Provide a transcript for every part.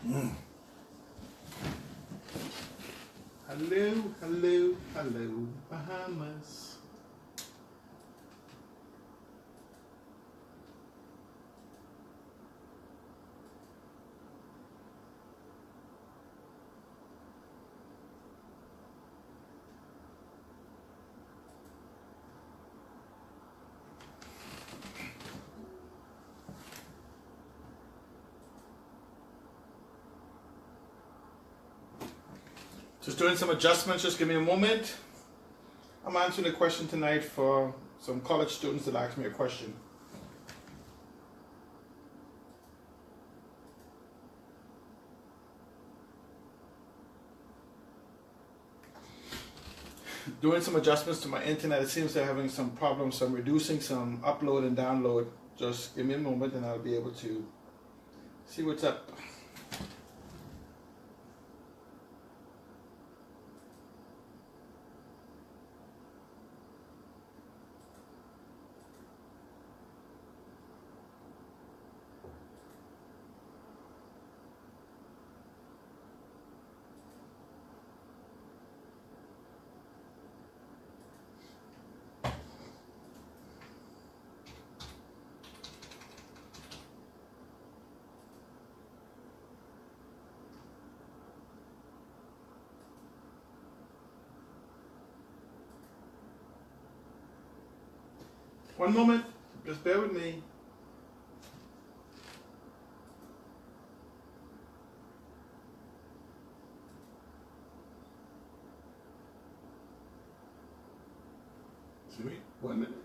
Mm. Hello, hello, hello, Bahamas. Just doing some adjustments, just give me a moment. I'm answering a question tonight for some college students that asked me a question. Doing some adjustments to my internet. It seems they're having some problems, so I'm reducing some upload and download. Just give me a moment and I'll be able to see what's up. One moment, just bear with me. Excuse me, 1 minute.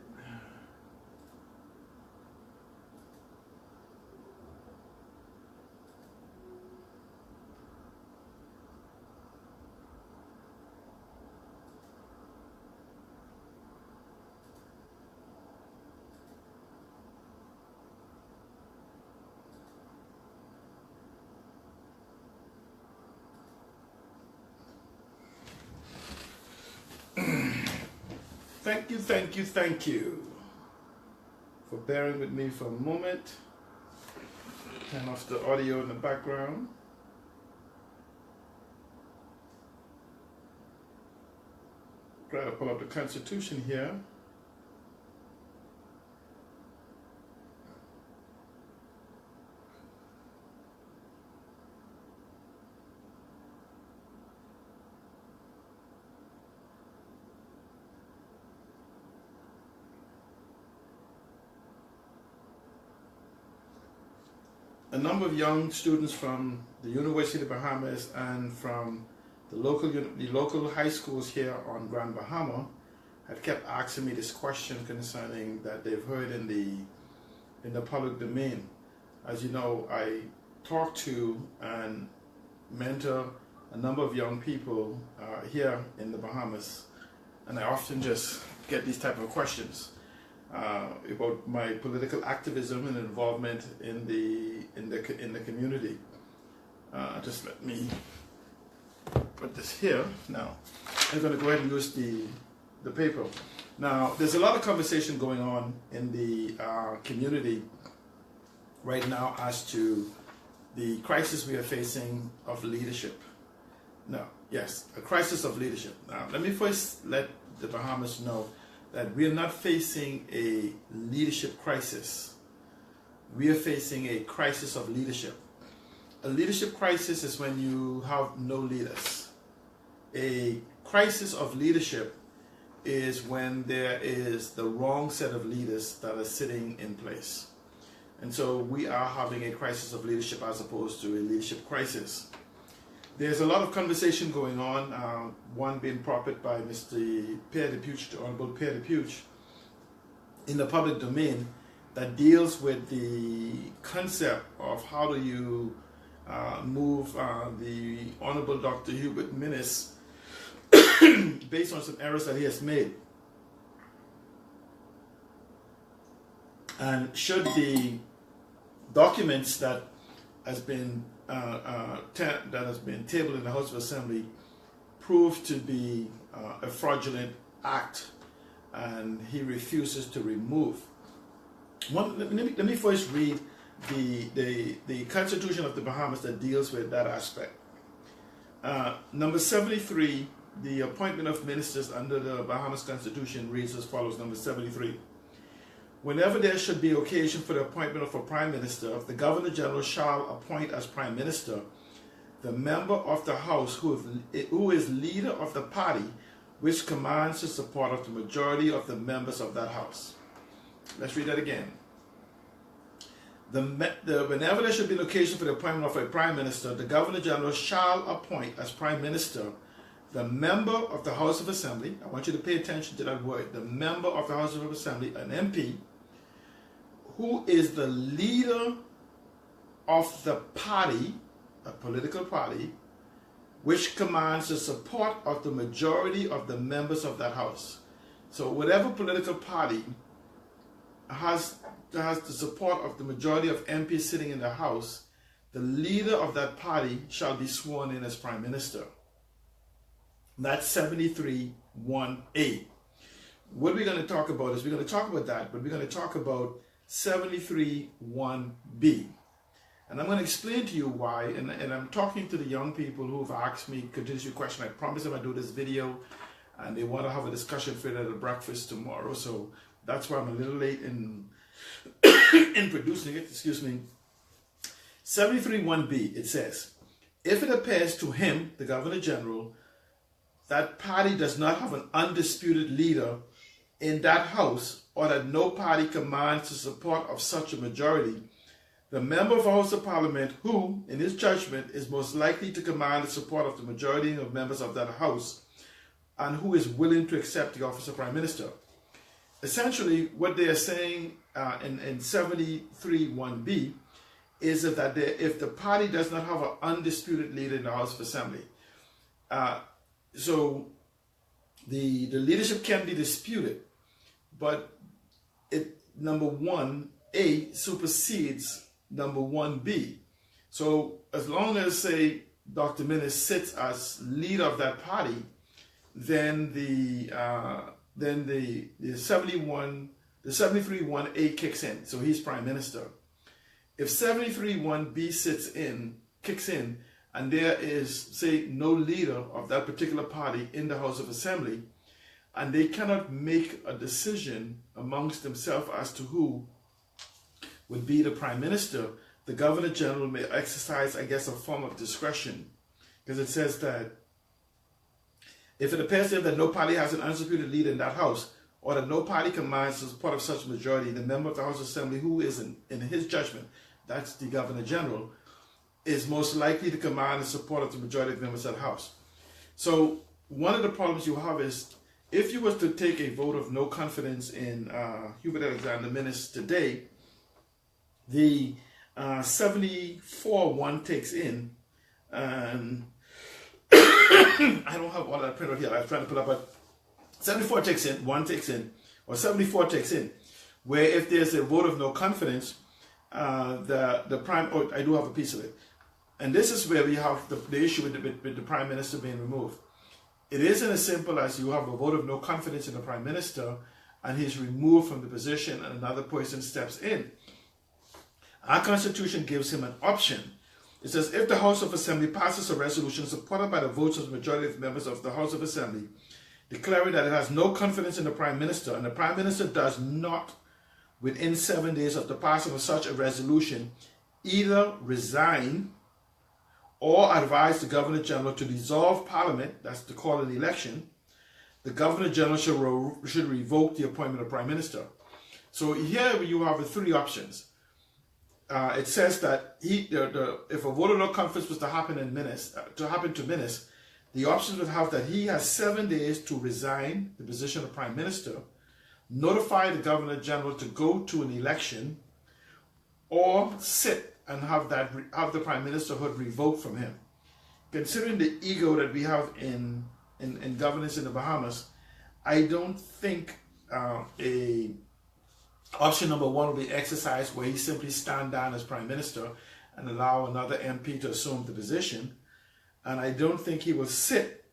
Thank you for bearing with me for a moment. Turn off the audio in the background. Try to pull up the Constitution here. A number of young students from the University of the Bahamas and from the local high schools here on Grand Bahama have kept asking me this question concerning that they've heard in the public domain. As you know, I talk to and mentor a number of young people here in the Bahamas, and I often just get these type of questions about my political activism and involvement in the community. Just let me put this here. Now I'm going to go ahead and use the paper. Now there's a lot of conversation going on in the community right now as to the crisis we are facing of leadership. Now, yes, a crisis of leadership. Now let me first let the Bahamas know that we are not facing a leadership crisis. We are facing a crisis of leadership. A leadership crisis is when you have no leaders. A crisis of leadership is when there is the wrong set of leaders that are sitting in place. And so we are having a crisis of leadership as opposed to a leadership crisis. There's a lot of conversation going on, one being propped by Mr. Pierre Depuch, the Honorable Pierre Depuch, in the public domain that deals with the concept of how do you move the Honorable Dr. Hubert Minnis based on some errors that he has made. And should the documents that has been tabled in the House of Assembly prove to be a fraudulent act, and he refuses to remove. Let me first read the Constitution of the Bahamas that deals with that aspect. Number 73, the appointment of ministers under the Bahamas Constitution reads as follows. Number 73. Whenever there should be occasion for the appointment of a Prime Minister, the Governor General shall appoint as Prime Minister the member of the House who is leader of the party which commands the support of the majority of the members of that House. Let's read that again. Whenever there should be an occasion for the appointment of a Prime Minister, the Governor General shall appoint as Prime Minister the member of the House of Assembly. I want you to pay attention to that word. The member of the House of Assembly, an MP, who is the leader of the party, a political party, which commands the support of the majority of the members of that House. So whatever political party has the support of the majority of MPs sitting in the House, the leader of that party shall be sworn in as Prime Minister. That's 73(1)(a). What we're going to talk about is we're going to talk about that, but we're going to talk about 73(1)(b). And I'm going to explain to you why, and I'm talking to the young people who have asked me continuously question. I promise them I do this video, and they want to have a discussion for it at a breakfast tomorrow, so that's why I'm a little late in in producing it, excuse me. 73(1)(b), it says, if it appears to him, the Governor General, that party does not have an undisputed leader in that House, or that no party commands the support of such a majority, the member of the House of Parliament who, in his judgment, is most likely to command the support of the majority of members of that House, and who is willing to accept the office of Prime Minister. Essentially, what they are saying in 73(1)(b) is that if the party does not have an undisputed leader in the House of Assembly, so the leadership can be disputed, but number 1(a) supersedes number 1(b). So as long as, say, Dr. Minnis sits as leader of that party, then the 73(1)(a) kicks in, so he's Prime Minister. If 73(1)(b) kicks in, and there is, say, no leader of that particular party in the House of Assembly, and they cannot make a decision amongst themselves as to who would be the Prime Minister, the Governor General may exercise, I guess, a form of discretion, because it says that if it appears to him that no party has an undisputed leader in that House, or that no party commands the support of such a majority, the member of the House of Assembly who is, in his judgment, that's the Governor General, is most likely to command the support of the majority of members of the House. So one of the problems you have is, if you was to take a vote of no confidence in Hubert Alexander Minnis today, the 74(1) takes in, and I don't have all that printed here. I was trying to put up, but 74 takes in, 1 takes in, or 74 takes in, where if there's a vote of no confidence, the prime, oh, I do have a piece of it, and this is where we have the issue with the Prime Minister being removed. It isn't as simple as you have a vote of no confidence in the Prime Minister and he's removed from the position and another person steps in. Our Constitution gives him an option. It says, if the House of Assembly passes a resolution supported by the votes of the majority of members of the House of Assembly, declaring that it has no confidence in the Prime Minister, and the Prime Minister does not, within 7 days of the passing of such a resolution, either resign or advise the Governor General to dissolve Parliament, that's to call an election, the Governor General should revoke the appointment of Prime Minister. So here you have the three options. It says that if a vote of no confidence was to happen to Minnis, the options would have that he has 7 days to resign the position of Prime Minister, notify the Governor General to go to an election, or sit and have the Prime Ministerhood revoked from him. Considering the ego that we have in governance in the Bahamas, I don't think option number 1 will be exercised, where he simply stand down as Prime Minister and allow another MP to assume the position. And I don't think he will sit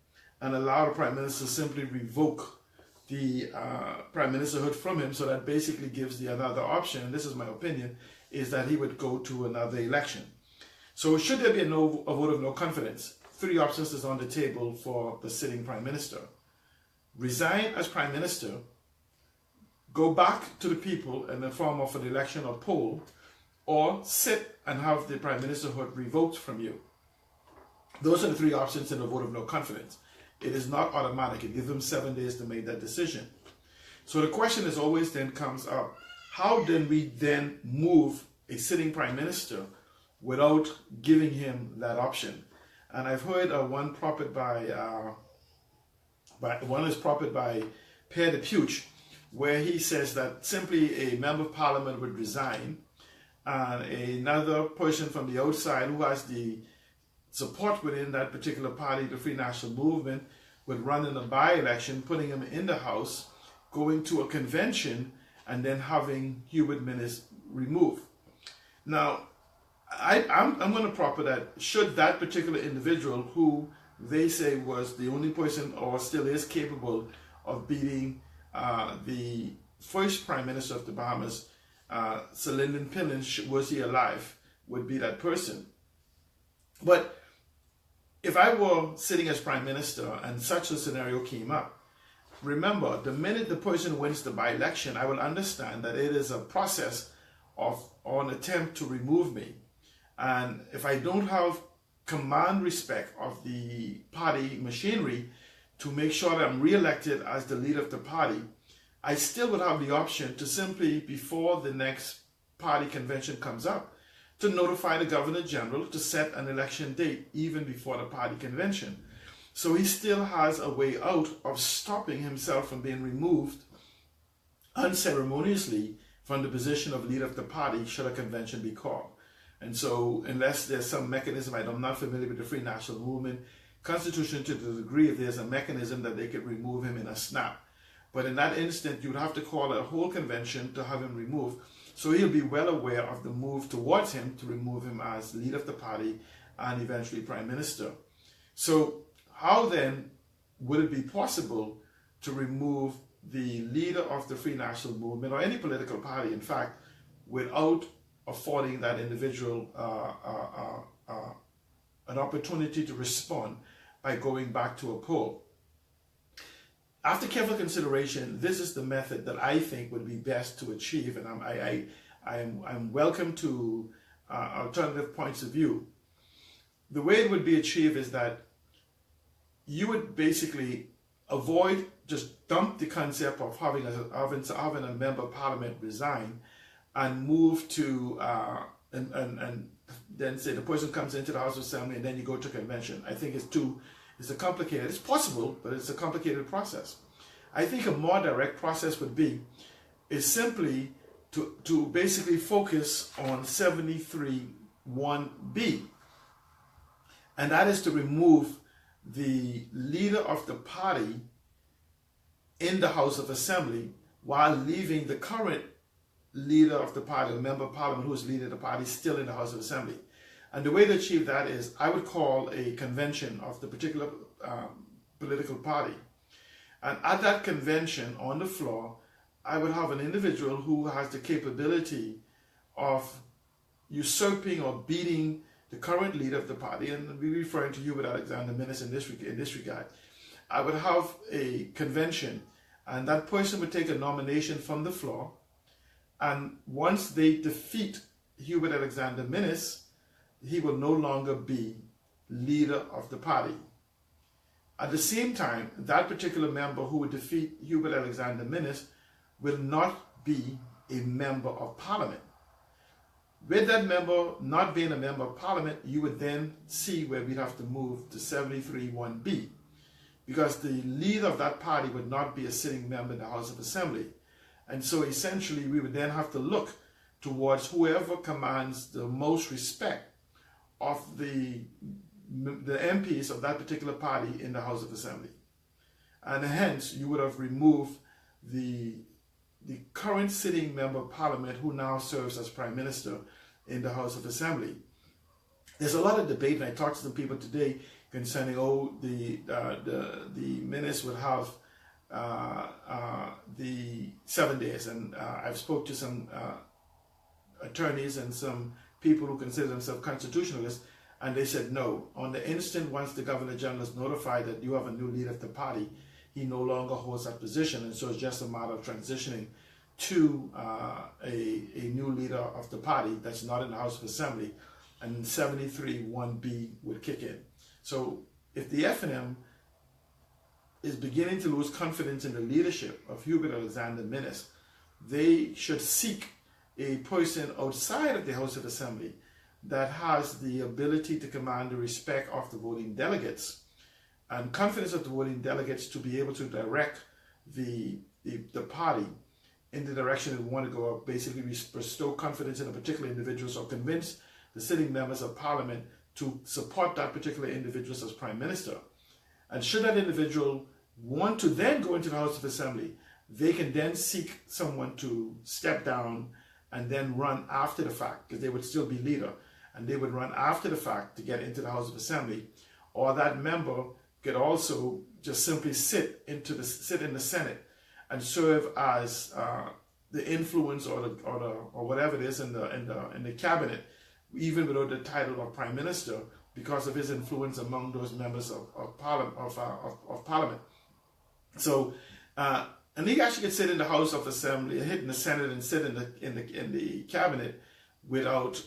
and allow the Prime Minister simply revoke the Prime Ministerhood from him. So that basically gives the another option, and this is my opinion, is that he would go to another election. So should there be a vote of no confidence, three options is on the table for the sitting prime minister. Resign as prime minister, go back to the people in the form of an election or poll, or sit and have the prime ministerhood revoked from you. Those are the three options in a vote of no confidence. It is not automatic. It gives them 7 days to make that decision. So the question is always then comes up, how do we then move a sitting prime minister without giving him that option? And I've heard one prophet by Pierre de Puch, where he says that simply a member of parliament would resign and another person from the outside who has the support within that particular party, the Free National Movement, would run in a by-election, putting him in the House, going to a convention, and then having Hubert Minnis removed. Now, I'm going to proffer that should that particular individual, who they say was the only person or still is capable of beating the first Prime Minister of the Bahamas, Sir Lyndon Pillin, was he alive, would be that person. But if I were sitting as Prime Minister and such a scenario came up, remember, the minute the person wins the by-election, I will understand that it is a process of or an attempt to remove me. And if I don't have command respect of the party machinery to make sure that I'm re-elected as the leader of the party, I still would have the option to simply, before the next party convention comes up, to notify the Governor General to set an election date even before the party convention. So he still has a way out of stopping himself from being removed unceremoniously from the position of leader of the party should a convention be called. And so unless there's some mechanism, I'm not familiar with the Free National Movement Constitution to the degree if there's a mechanism that they could remove him in a snap. But in that instant, you would have to call a whole convention to have him removed. So he'll be well aware of the move towards him to remove him as leader of the party and eventually prime minister. So how then would it be possible to remove the leader of the Free National Movement or any political party, in fact, without affording that individual an opportunity to respond by going back to a poll? After careful consideration, this is the method that I think would be best to achieve, and I'm welcome to alternative points of view. The way it would be achieved is that you would basically avoid, just dump the concept of having a member of parliament resign and move to, and then say the person comes into the House of Assembly and then you go to convention. I think it's a complicated, it's possible, but it's a complicated process. I think a more direct process would be, is simply to basically focus on 73(1)(b, and that is to remove the leader of the party in the House of Assembly while leaving the current leader of the party, a member of parliament who is leading the party, still in the House of Assembly. And the way to achieve that is I would call a convention of the particular political party. And at that convention on the floor, I would have an individual who has the capability of usurping or beating the current leader of the party, and we're referring to Hubert Alexander Minnis in this regard. I would have a convention, and that person would take a nomination from the floor, and once they defeat Hubert Alexander Minnis, he will no longer be leader of the party. At the same time, that particular member who would defeat Hubert Alexander Minnis will not be a member of parliament. With that member not being a member of parliament, you would then see where we'd have to move to 73(1)(b, because the leader of that party would not be a sitting member in the House of Assembly. And so essentially we would then have to look towards whoever commands the most respect of the MPs of that particular party in the House of Assembly. And hence you would have removed the current sitting member of parliament who now serves as prime minister in the House of Assembly. There's a lot of debate, and I talked to some people today concerning, the Minnis would have the 7 days, and I've spoke to some attorneys and some people who consider themselves constitutionalists, and they said no. On the instant, once the Governor General is notified that you have a new leader of the party, he no longer holds that position, and so it's just a matter of transitioning to a new leader of the party that's not in the House of Assembly, and 73 1B would kick in. So if the FNM is beginning to lose confidence in the leadership of Hubert Alexander Minnis, they should seek a person outside of the House of Assembly that has the ability to command the respect of the voting delegates and confidence of the voting delegates to be able to direct the party in the direction they want to go, basically bestow confidence in a particular individual, or convince the sitting members of Parliament to support that particular individual as Prime Minister. And should that individual want to then go into the House of Assembly, they can then seek someone to step down and then run after the fact, because they would still be leader, and they would run after the fact to get into the House of Assembly. Or that member could also just simply sit in the Senate and serve as the influence or whatever it is in the cabinet, even without the title of Prime Minister, because of his influence among those members of Parliament. So, and he actually could sit in the House of Assembly, hit in the Senate, and sit in the cabinet without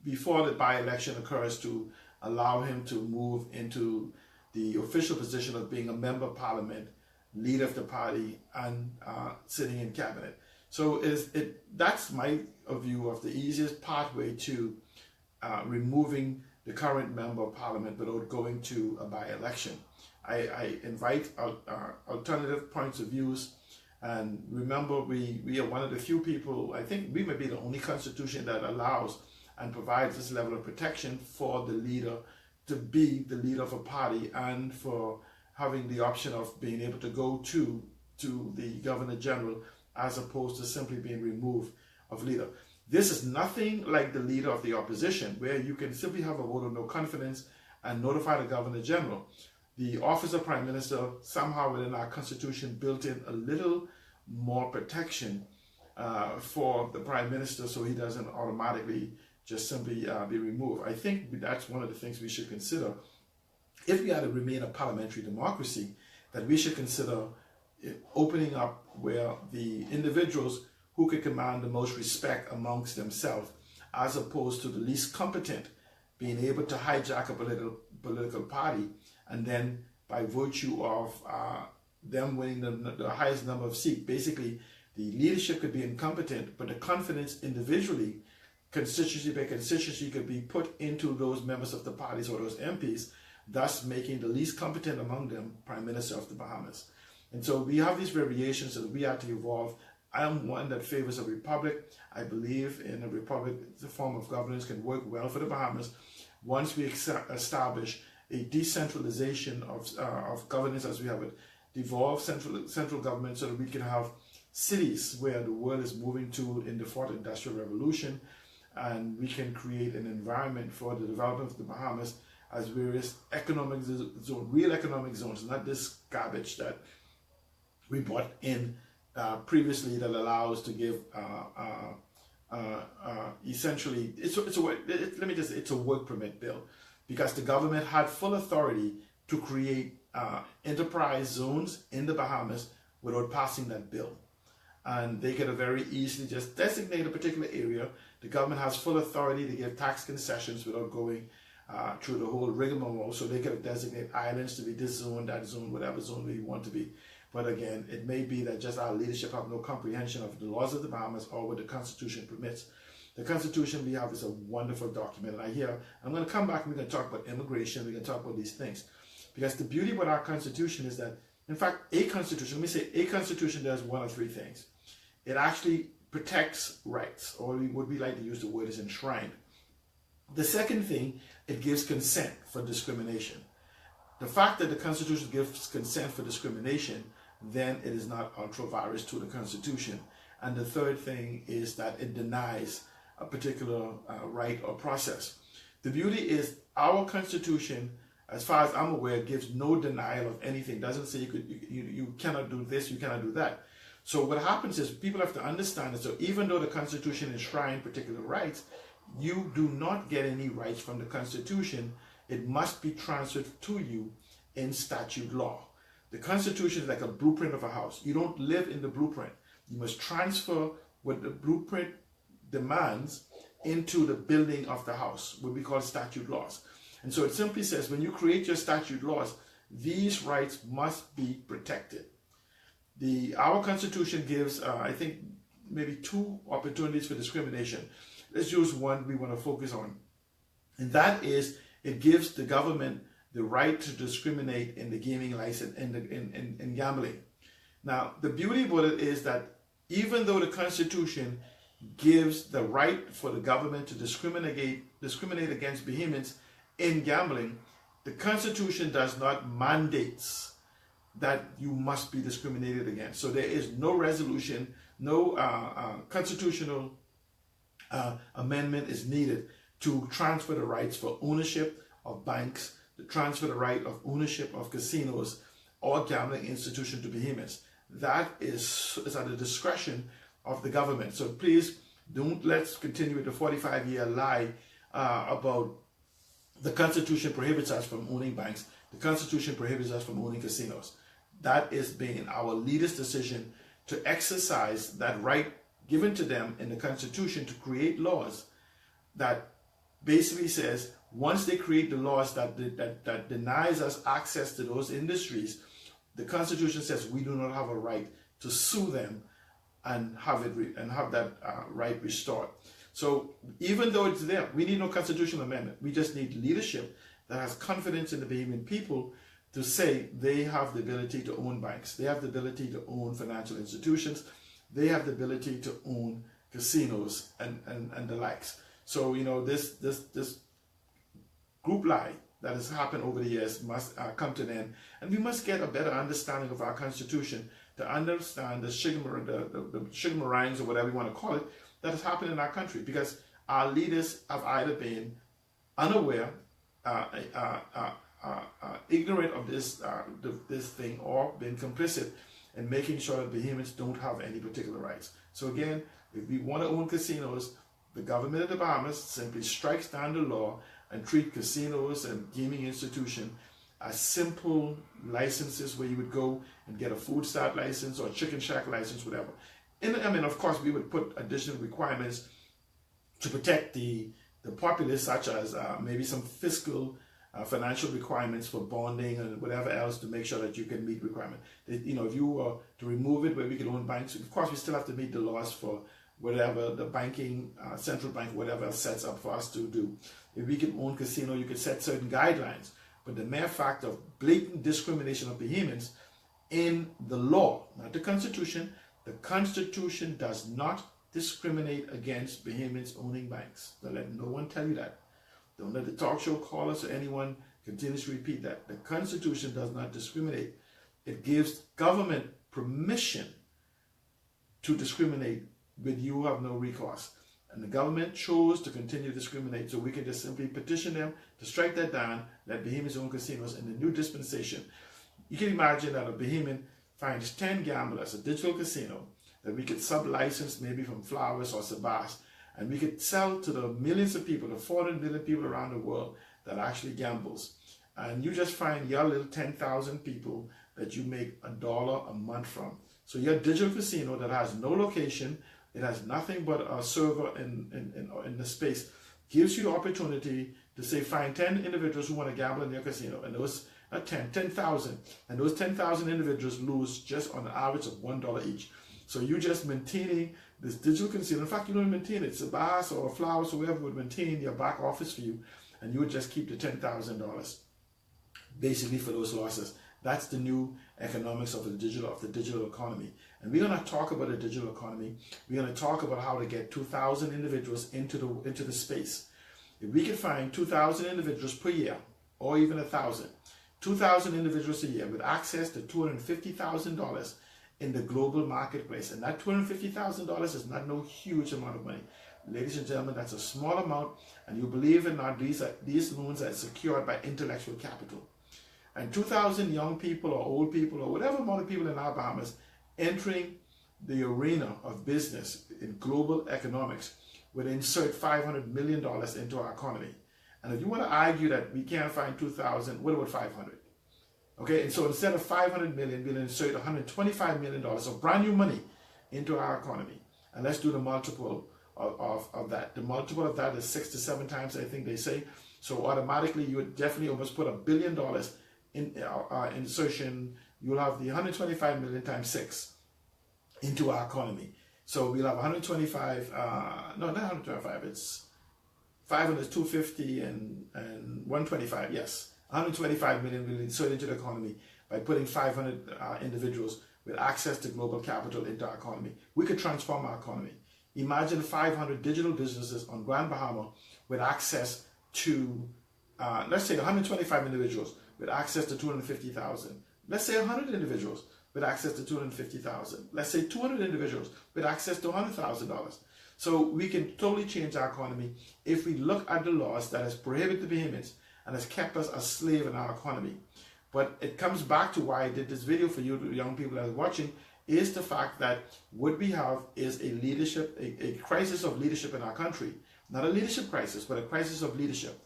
before the by-election occurs, to allow him to move into the official position of being a member of Parliament, leader of the party, and sitting in cabinet. So that's my view of the easiest pathway to removing the current member of Parliament without going to a by-election. I invite alternative points of views, and remember, we are one of the few people, I think we may be the only constitution that allows and provides this level of protection for the leader to be the leader of a party, and for having the option of being able to go to the Governor General, as opposed to simply being removed of leader. This is nothing like the leader of the opposition, where you can simply have a vote of no confidence and notify the Governor General. The office of Prime Minister, somehow within our Constitution, built in a little more protection for the Prime Minister, so he doesn't automatically just simply be removed. I think that's one of the things we should consider. If we are to remain a parliamentary democracy, that we should consider opening up where the individuals who could command the most respect amongst themselves, as opposed to the least competent, being able to hijack a political party, and then by virtue of them winning the highest number of seats, basically the leadership could be incompetent, but the confidence individually, constituency by constituency, could be put into those members of the parties or those MPs, thus making the least competent among them Prime Minister of the Bahamas. And so we have these variations that we have to evolve. I am one that favors a republic. I believe in a republic. The form of governance can work well for the Bahamas once we establish a decentralization of governance, as we have it, devolve central government, so that we can have cities where the world is moving to in the fourth industrial revolution, and we can create an environment for the development of the Bahamas as various economic zones, real economic zones, not this garbage that we brought in previously that allows to give essentially it's a work permit bill, because the government had full authority to create enterprise zones in the Bahamas without passing that bill. And they could have very easily just designated a particular area. The government has full authority to give tax concessions without going through the whole rigmarole. So they could have designated islands to be this zone, that zone, whatever zone we want to be. But again, it may be that just our leadership have no comprehension of the laws of the Bahamas or what the Constitution permits. The Constitution we have is a wonderful document. And I'm going to come back and we're going to talk about immigration. We're going to talk about these things. Because the beauty about our Constitution is that, in fact, a Constitution does one of three things. It actually protects rights, or what we like to use the word is enshrined. The second thing, it gives consent for discrimination. The fact that the Constitution gives consent for discrimination, then it is not ultra vires to the Constitution. And the third thing is that it denies a particular right or process. The beauty is our Constitution, as far as I'm aware, gives no denial of anything. It doesn't say you cannot do this, you cannot do that. So what happens is people have to understand that, so even though the Constitution enshrines particular rights, you do not get any rights from the Constitution. It must be transferred to you in statute law. The Constitution is like a blueprint of a house. You don't live in the blueprint. You must transfer what the blueprint demands into the building of the house, what we call statute laws. And so it simply says, when you create your statute laws, these rights must be protected. Our Constitution gives, I think, maybe 2 opportunities for discrimination. Let's use one we want to focus on. And that is, it gives the government the right to discriminate in the gaming license, in gambling. Now, the beauty about it is that even though the Constitution gives the right for the government to discriminate against Bahamians in gambling, the Constitution does not mandate that you must be discriminated against. So there is no resolution, no constitutional amendment is needed to transfer the rights for ownership of banks, to transfer the right of ownership of casinos or gambling institutions to Bahamians. That is at the discretion of the government. So please let's continue with the 45-year lie about the Constitution prohibits us from owning banks. The Constitution prohibits us from owning casinos. That is being our leaders' decision to exercise that right given to them in the Constitution to create laws that basically says, once they create the laws that denies us access to those industries, the Constitution says we do not have a right to sue them and have that right restored. So even though it's there, we need no constitutional amendment. We just need leadership that has confidence in the Bahamian people to say they have the ability to own banks, they have the ability to own financial institutions, they have the ability to own casinos and the likes. So, you know, this group lie that has happened over the years must come to an end, and we must get a better understanding of our Constitution to understand the shigmarangs or whatever you want to call it that has happened in our country, because our leaders have either been unaware, ignorant of this thing, or been complicit in making sure that Bahamians don't have any particular rights. So again, if we want to own casinos, the government of the Bahamas simply strikes down the law and treat casinos and gaming institutions as simple licenses where you would go and get a food start license or a chicken shack license, whatever. And I mean, of course, we would put additional requirements to protect the populace, such as maybe some fiscal financial requirements for bonding and whatever else to make sure that you can meet requirements. You know, if you were to remove it where we could own banks, of course, we still have to meet the laws for whatever the banking, central bank, whatever else sets up for us to do. If we could own casino, you could set certain guidelines. But the mere fact of blatant discrimination of Bahamians in the law, not the Constitution, the Constitution does not discriminate against Bahamians owning banks. Don't let no one tell you that. Don't let the talk show callers or anyone continue to repeat that. The Constitution does not discriminate. It gives government permission to discriminate, but you have no recourse. And the government chose to continue to discriminate, so we can just simply petition them to strike that down, let Bahamians own casinos in the new dispensation. You can imagine that a Bahamian finds 10 gamblers, a digital casino, that we could sub-license maybe from Flowers or Sabas, and we could sell to the millions of people, the 400 million people around the world that actually gambles. And you just find your little 10,000 people that you make $1 a month from. So your digital casino that has no location, it has nothing but a server in the space, gives you the opportunity to say, find 10 individuals who want to gamble in your casino, and those 10,000, and those 10,000 individuals lose just on an average of $1 each. So you just maintaining this digital casino. In fact, you don't maintain it. Sabas or Flowers or whoever would maintain your back office for you, and you would just keep the $10,000 basically for those losses. That's the new economics of the digital economy. And we're going to talk about the digital economy. We're going to talk about how to get 2,000 individuals into the space. If we can find 2,000 individuals per year, or even 1,000, 2,000 individuals a year with access to $250,000 in the global marketplace, and that $250,000 is not no huge amount of money. Ladies and gentlemen, that's a small amount, and you believe it or not, these loans are secured by intellectual capital. And 2,000 young people or old people or whatever amount of people in our Bahamas entering the arena of business in global economics would insert $500 million into our economy. And if you want to argue that we can't find 2,000, what about 500? Okay, and so instead of 500 million, we'll insert $125 million of brand new money into our economy. And let's do the multiple of that. The multiple of that is 6 to 7 times, I think they say. So automatically, you would definitely almost put $1 billion in insertion. You'll have the 125 million times 6 into our economy. So we'll have 125, no, not 125, it's 500, 250, and 125, yes. 125 million will insert into the economy by putting 500 individuals with access to global capital into our economy. We could transform our economy. Imagine 500 digital businesses on Grand Bahama with access to, let's say 125 individuals with access to 250,000. Let's say 100 individuals with access to 250,000. Let's say 200 individuals with access to $100,000. So we can totally change our economy if we look at the laws that has prohibited the Bahamians and has kept us a slave in our economy. But it comes back to why I did this video for you, the young people that are watching, is the fact that what we have is a crisis of leadership in our country. Not a leadership crisis, but a crisis of leadership.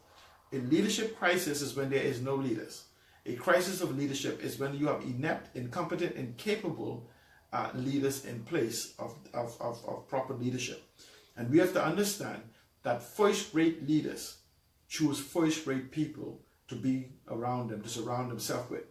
A leadership crisis is when there is no leaders. A crisis of leadership is when you have inept, incompetent, incapable leaders in place of proper leadership. And we have to understand that first-rate leaders choose first-rate people to be around them, to surround themselves with.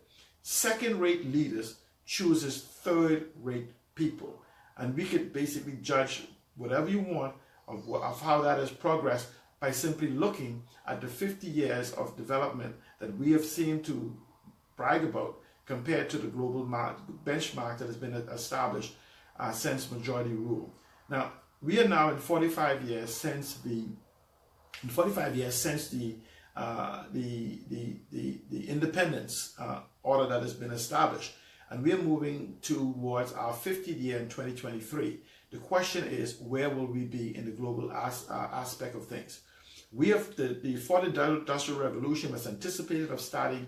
Second-rate leaders chooses third-rate people. And we could basically judge whatever you want of how that has progressed by simply looking at the 50 years of development that we have seen to brag about compared to the global benchmark that has been established since majority rule. Now, we are now in 45 years since the independence order that has been established, and we are moving towards our 50th year in 2023. The question is, where will we be in the global aspect of things? We have the fourth industrial revolution was anticipated of starting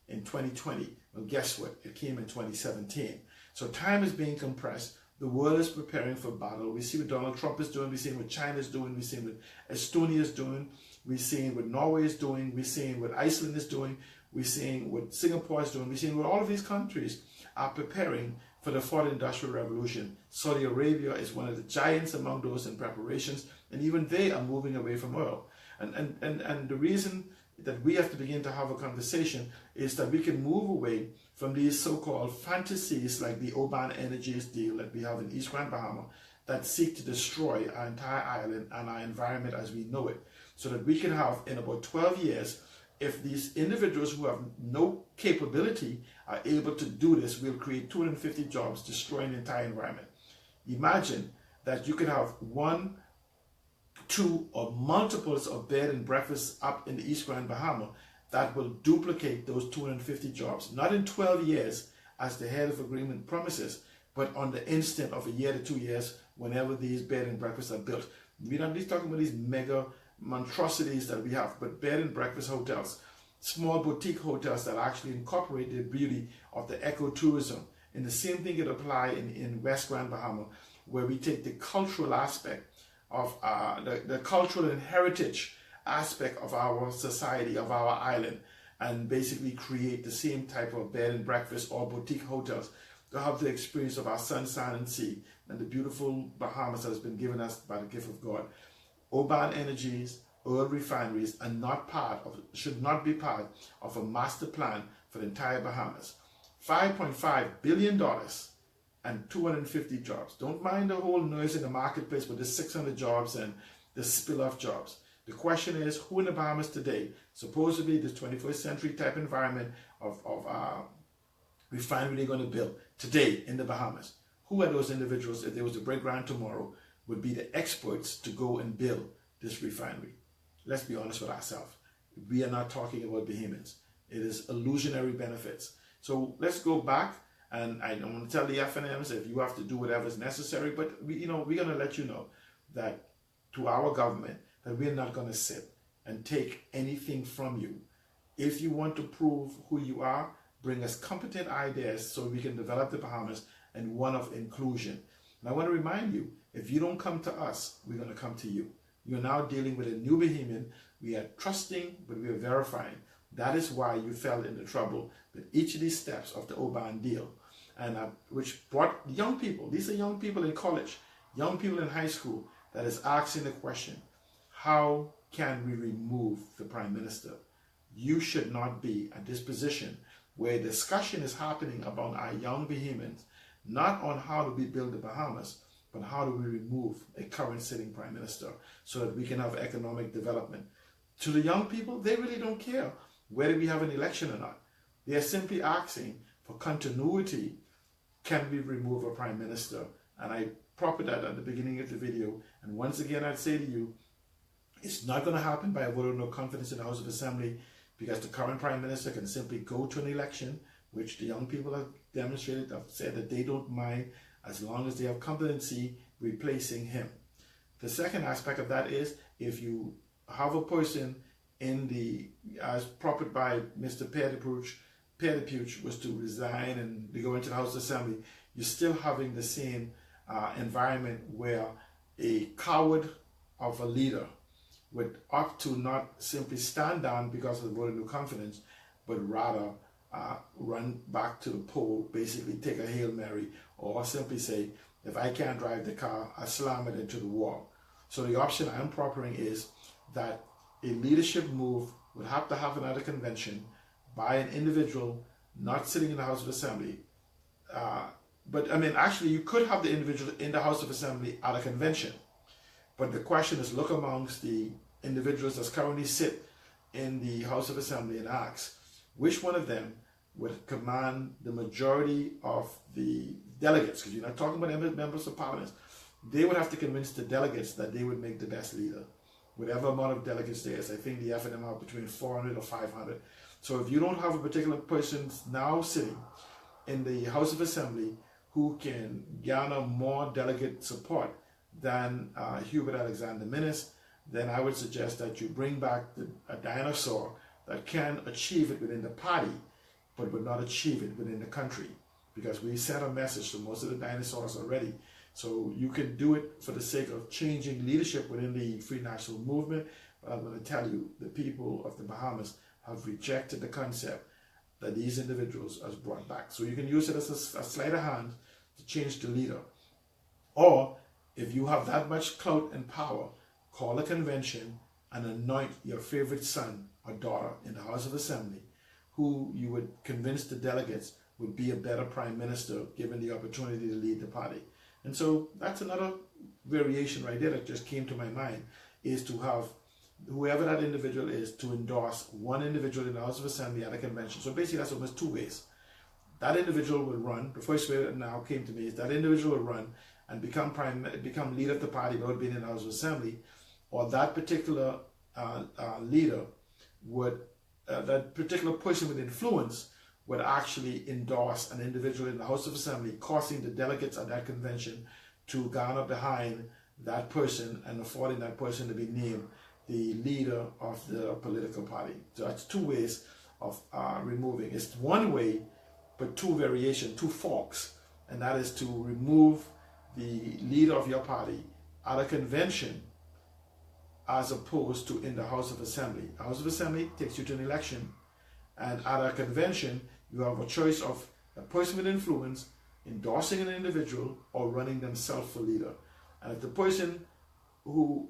in 2020. Well, guess what? It came in 2017. So time is being compressed. The world is preparing for battle. We see what Donald Trump is doing. We see what China is doing. We see what Estonia is doing. We're seeing what Norway is doing. We're seeing what Iceland is doing. We're seeing what Singapore is doing. We're seeing what all of these countries are preparing for the fourth industrial revolution. Saudi Arabia is one of the giants among those in preparations, and even they are moving away from oil. And the reason that we have to begin to have a conversation is that we can move away from these so-called fantasies like the Oban Energies deal that we have in East Grand Bahama that seek to destroy our entire island and our environment as we know it, so that we can have, in about 12 years, if these individuals who have no capability are able to do this, we'll create 250 jobs, destroying the entire environment. Imagine that you can have 1, 2, or multiples of bed and breakfasts up in the East Grand Bahama that will duplicate those 250 jobs, not in 12 years as the head of agreement promises, but on the instant of a year to 2 years whenever these bed and breakfasts are built. We're not just talking about these mega monstrosities that we have, but bed and breakfast hotels, small boutique hotels that actually incorporate the beauty of the ecotourism. And the same thing could apply in West Grand Bahama, where we take the cultural aspect of the cultural and heritage aspect of our society, of our island, and basically create the same type of bed and breakfast or boutique hotels to have the experience of our sun, sand, and sea, and the beautiful Bahamas that has been given us by the gift of God. Oban Energies, oil refineries are not part of, should not be part of a master plan for the entire Bahamas. $5.5 billion and 250 jobs. Don't mind the whole noise in the marketplace with the 600 jobs and the spill-off jobs. The question is, who in the Bahamas today, supposedly this 21st century type environment of refinery they're going to build today in the Bahamas, who are those individuals, if there was a breakdown tomorrow, would be the experts to go and build this refinery? Let's be honest with ourselves. We are not talking about Bahamians. It is illusionary benefits. So let's go back, and I don't want to tell the FNMs if you have to do whatever is necessary, but we're going to let you know that to our government that we're not going to sit and take anything from you. If you want to prove who you are, bring us competent ideas so we can develop the Bahamas and one of inclusion. And I want to remind you, if you don't come to us, we're going to come to you. You're now dealing with a new behemoth. We are trusting, but we are verifying. That is why you fell into trouble with each of these steps of the Oban deal, and which brought young people, these are young people in college, young people in high school, that is asking the question, how can we remove the Prime Minister? You should not be at this position where discussion is happening about our young behemoths, not on how do we build the Bahamas, but how do we remove a current sitting Prime Minister so that we can have economic development. To the young people, they really don't care whether we have an election or not. They are simply asking for continuity. Can we remove a Prime Minister? And I propped that at the beginning of the video. And once again, I'd say to you, it's not going to happen by a vote of no confidence in the House of Assembly, because the current Prime Minister can simply go to an election, which the young people have demonstrated, have said that they don't mind as long as they have competency replacing him. The second aspect of that is, if you have a person in the, as propped by Mr. Pierre Depuch was to resign and to go into the House of Assembly, you're still having the same environment where a coward of a leader would opt to not simply stand down because of the vote of no confidence, but rather run back to the poll, basically take a Hail Mary, or simply say, if I can't drive the car, I slam it into the wall. So the option I'm proffering is that a leadership move would have to happen at a convention by an individual not sitting in the House of Assembly. But I mean, actually, you could have the individual in the House of Assembly at a convention. But the question is, look amongst the individuals that currently sit in the House of Assembly and ask which one of them would command the majority of the delegates, because you're not talking about members of parliament. They would have to convince the delegates that they would make the best leader. Whatever amount of delegates there is, I think the FNM are between 400 or 500. So if you don't have a particular person now sitting in the House of Assembly who can garner more delegate support than Hubert Alexander Minnis, then I would suggest that you bring back a dinosaur that can achieve it within the party, but would not achieve it within the country, because we sent a message to most of the dinosaurs already. So you can do it for the sake of changing leadership within the Free National Movement, but I'm going to tell you, the people of the Bahamas have rejected the concept that these individuals are brought back. So you can use it as a sleight of hand to change the leader. Or, if you have that much clout and power, call a convention and anoint your favorite son or daughter in the House of Assembly, who you would convince the delegates would be a better Prime Minister given the opportunity to lead the party. And so that's another variation right there that just came to my mind, is to have whoever that individual is to endorse one individual in the House of Assembly at a convention. So basically that's almost two ways. That individual will run. The first way that now came to me is that individual will run and become leader of the party without being in the House of Assembly, or that particular leader would, that particular person with influence would actually endorse an individual in the House of Assembly, causing the delegates at that convention to garner behind that person and affording that person to be named the leader of the political party. So that's two ways of removing. It's one way, but two variations, two forks, and that is to remove the leader of your party at a convention as opposed to in the House of Assembly. The House of Assembly takes you to an election, and at a convention you have a choice of a person with influence endorsing an individual or running themselves for leader. And if the person who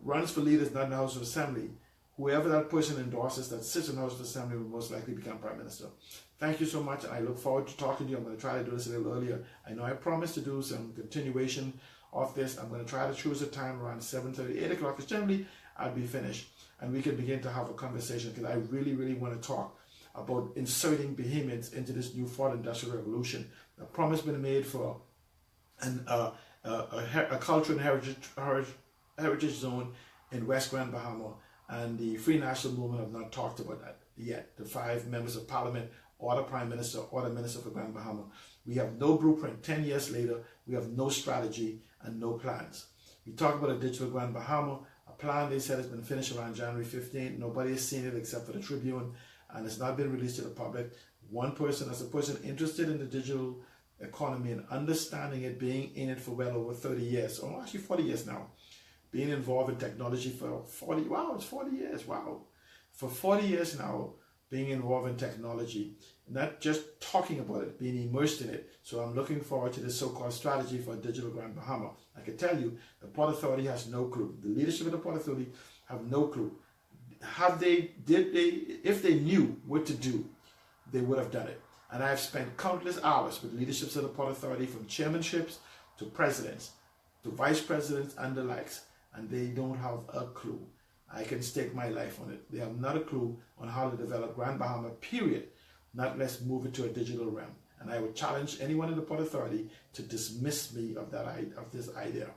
runs for leader is not in the House of Assembly, whoever that person endorses that sits in the House of Assembly will most likely become Prime Minister. Thank you so much, and I look forward to talking to you. I'm going to try to do this a little earlier. I know I promised to do some continuation of this. I'm going to try to choose a time around 7:30, 8 o'clock, because generally I'll be finished, and we can begin to have a conversation, because I really, really want to talk about inserting behemoths into this new fourth industrial revolution. A promise been made for a cultural and heritage zone in West Grand Bahama, and the Free National Movement have not talked about that yet. The 5 members of Parliament, or the Prime Minister, or the Minister for Grand Bahama. We have no blueprint. 10 years later, we have no strategy and no plans. We talk about a digital Grand Bahama, a plan they said has been finished around January 15th. Nobody has seen it except for the Tribune, and it's not been released to the public. One person, as a person interested in the digital economy and understanding it, being in it for well over 30 years, or actually 40 years now, being involved in technology for 40, wow, it's 40 years, wow. For 40 years now, being involved in technology, not just talking about it, being immersed in it. So I'm looking forward to this so-called strategy for Digital Grand Bahama. I can tell you, the Port Authority has no clue. The leadership of the Port Authority have no clue. If they knew what to do, they would have done it. And I've spent countless hours with leaderships of the Port Authority, from chairmanships to presidents, to vice presidents and the likes, and they don't have a clue. I can stake my life on it. They have not a clue on how to develop Grand Bahama, period, not less move it to a digital realm. And I would challenge anyone in the Port Authority to dismiss me of this idea.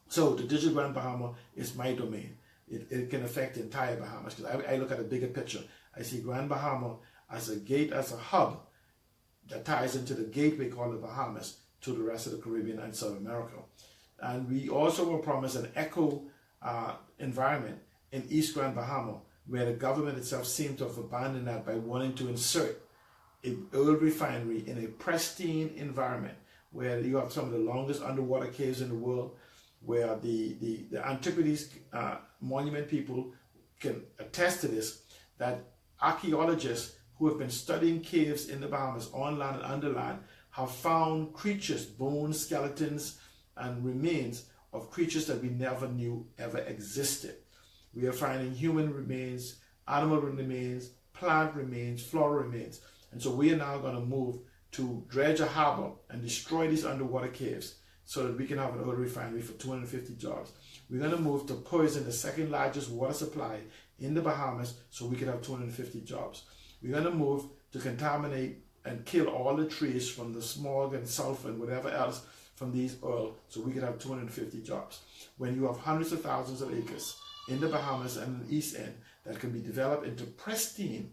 So the Digital Grand Bahama is my domain. It can affect the entire Bahamas, because I look at a bigger picture. I see Grand Bahama as a gate, as a hub that ties into the gateway called the Bahamas to the rest of the Caribbean and South America. And we also were promised an eco environment in East Grand Bahama, where the government itself seemed to have abandoned that by wanting to insert an oil refinery in a pristine environment where you have some of the longest underwater caves in the world, where the antiquities monument people can attest to this, that archaeologists who have been studying caves in the Bahamas on land and under land have found creatures, bones, skeletons, and remains of creatures that we never knew ever existed. We are finding human remains, animal remains, plant remains, flora remains. And so we are now going to move to dredge a harbor and destroy these underwater caves so that we can have an oil refinery for 250 jobs. We're going to move to poison the second largest water supply in the Bahamas so we can have 250 jobs. We're going to move to contaminate and kill all the trees from the smog and sulfur and whatever else from these oil so we can have 250 jobs. When you have hundreds of thousands of acres in the Bahamas and the East End that can be developed into pristine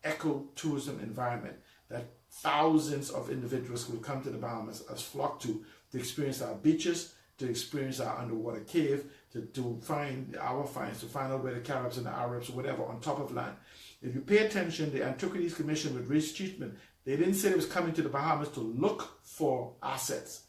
eco-tourism environment that thousands of individuals will come to the Bahamas as flock to experience our beaches, to experience our underwater cave, to find our finds, to find out where the Caribs and the Arabs or whatever on top of land. If you pay attention, the Antiquities Commission with Rich Cheatman, they didn't say it was coming to the Bahamas to look for assets.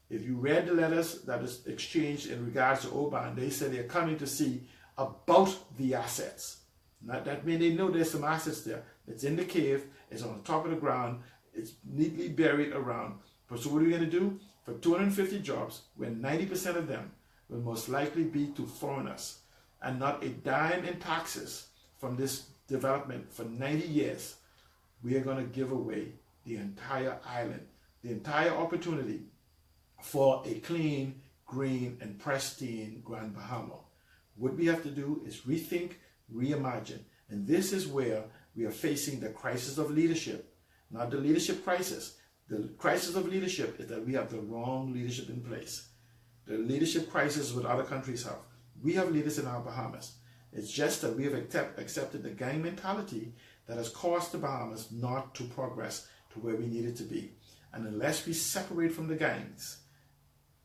If you read the letters that is exchanged in regards to Oban, they said they're coming to see about the assets. Not that means they know there's some assets there. It's in the cave, it's on the top of the ground, it's neatly buried around. But so what are we going to do? For 250 jobs, where 90% of them will most likely be to foreigners, and not a dime in taxes from this development for 90 years, we are going to give away the entire island, the entire opportunity for a clean, green, and pristine Grand Bahama. What we have to do is rethink, reimagine. And this is where we are facing the crisis of leadership, not the leadership crisis. The crisis of leadership is that we have the wrong leadership in place. The leadership crisis is what other countries have. We have leaders in our Bahamas. It's just that we have accepted the gang mentality that has caused the Bahamas not to progress to where we need it to be. And unless we separate from the gangs,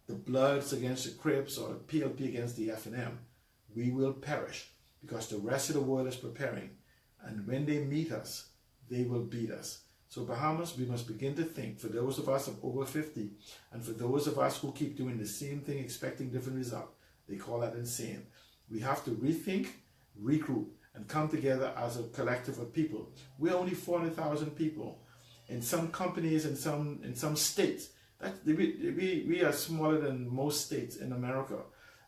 the Bloods against the Crips or the PLP against the F&M, we will perish because the rest of the world is preparing. And when they meet us, they will beat us. So Bahamas, we must begin to think, for those of us of over 50, and for those of us who keep doing the same thing, expecting different results, they call that insane. We have to rethink, regroup, and come together as a collective of people. We're only 400,000 people. In some companies, in some states, we are smaller than most states in America.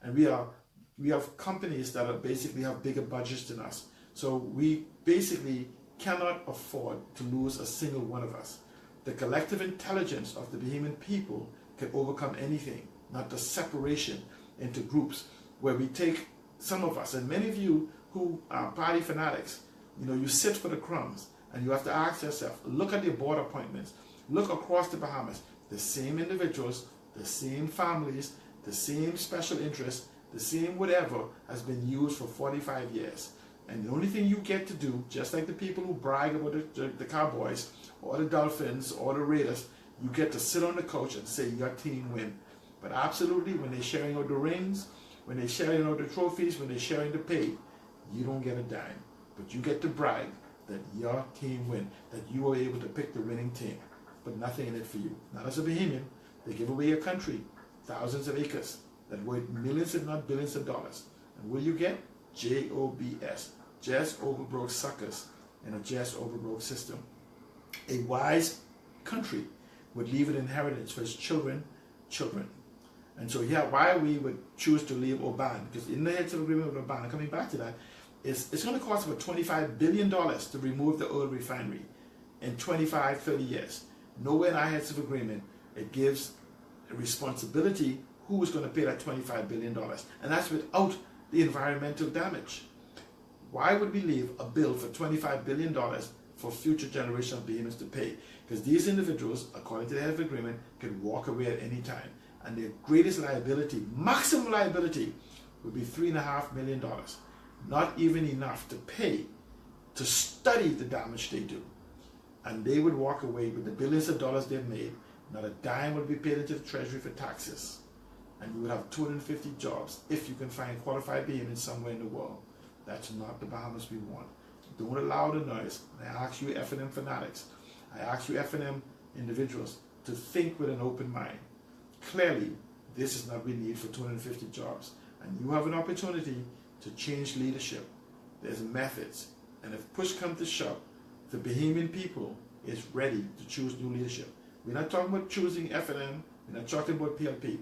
And we have companies that are basically have bigger budgets than us. So we basically cannot afford to lose a single one of us. The collective intelligence of the Bahamian people can overcome anything, not the separation into groups where we take some of us, and many of you who are party fanatics, you sit for the crumbs, and you have to ask yourself, look at your board appointments, look across the Bahamas, the same individuals, the same families, the same special interests, the same whatever has been used for 45 years. And the only thing you get to do, just like the people who brag about the Cowboys or the Dolphins or the Raiders, you get to sit on the couch and say your team win. But absolutely, when they're sharing out the rings, when they're sharing out the trophies, when they're sharing the pay, you don't get a dime. But you get to brag that your team win, that you were able to pick the winning team. but nothing in it for you. Not as a Bahamian. They give away your country, thousands of acres, that worth millions if not billions of dollars. And what do you get? JOBS, just overbroke suckers in a just overbroke system. A wise country would leave an inheritance for its children. And so yeah, why we would choose to leave Oban, because in the heads of agreement with Oban, coming back to that, it's going to cost about $25 billion to remove the oil refinery in 25, 30 years. Nowhere in our heads of agreement, it gives a responsibility who is going to pay that $25 billion. And that's without the environmental damage. Why would we leave a bill for $25 billion for future generations of Bahamians to pay? Because these individuals, according to the head of agreement, can walk away at any time. And their greatest liability, maximum liability, would be $3.5 million. Not even enough to pay to study the damage they do. And they would walk away with the billions of dollars they've made. Not a dime would be paid into the treasury for taxes. And you would have 250 jobs if you can find qualified Bahamians somewhere in the world. That's not the Bahamas we want. Don't allow the noise. I ask you F&M fanatics, I ask you F&M individuals to think with an open mind. Clearly, this is not what we need for 250 jobs. And you have an opportunity to change leadership. There's methods. And if push comes to shove, the Bahamian people is ready to choose new leadership. We're not talking about choosing F&M. We're not talking about PLP.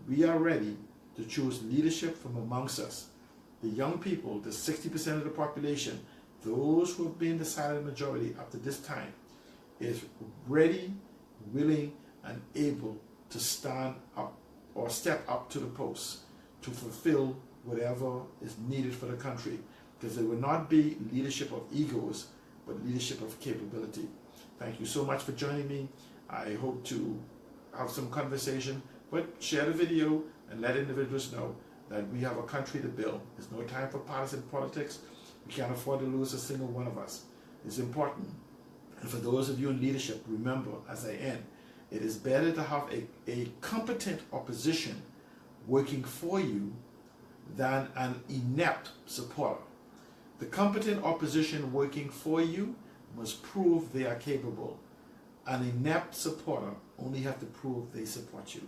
We are ready to choose leadership from amongst us. The young people, the 60% of the population, those who have been the silent majority up to this time, is ready, willing, and able to stand up or step up to the post to fulfill whatever is needed for the country. Because there will not be leadership of egos, but leadership of capability. Thank you so much for joining me. I hope to have some conversation, but share the video and let individuals know that we have a country to build. There's no time for partisan politics. We can't afford to lose a single one of us. It's important. And for those of you in leadership, remember, as I end, it is better to have a competent opposition working for you than an inept supporter. The competent opposition working for you must prove they are capable. An inept supporter only have to prove they support you.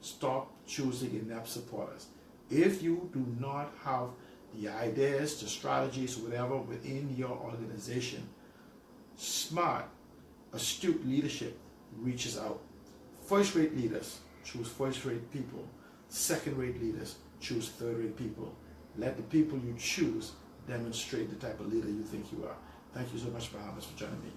Stop choosing inept supporters. If you do not have the ideas, the strategies, whatever within your organization, smart, astute leadership reaches out. First-rate leaders choose first-rate people. Second-rate leaders choose third-rate people. Let the people you choose demonstrate the type of leader you think you are. Thank you so much, Bahamas, for joining me.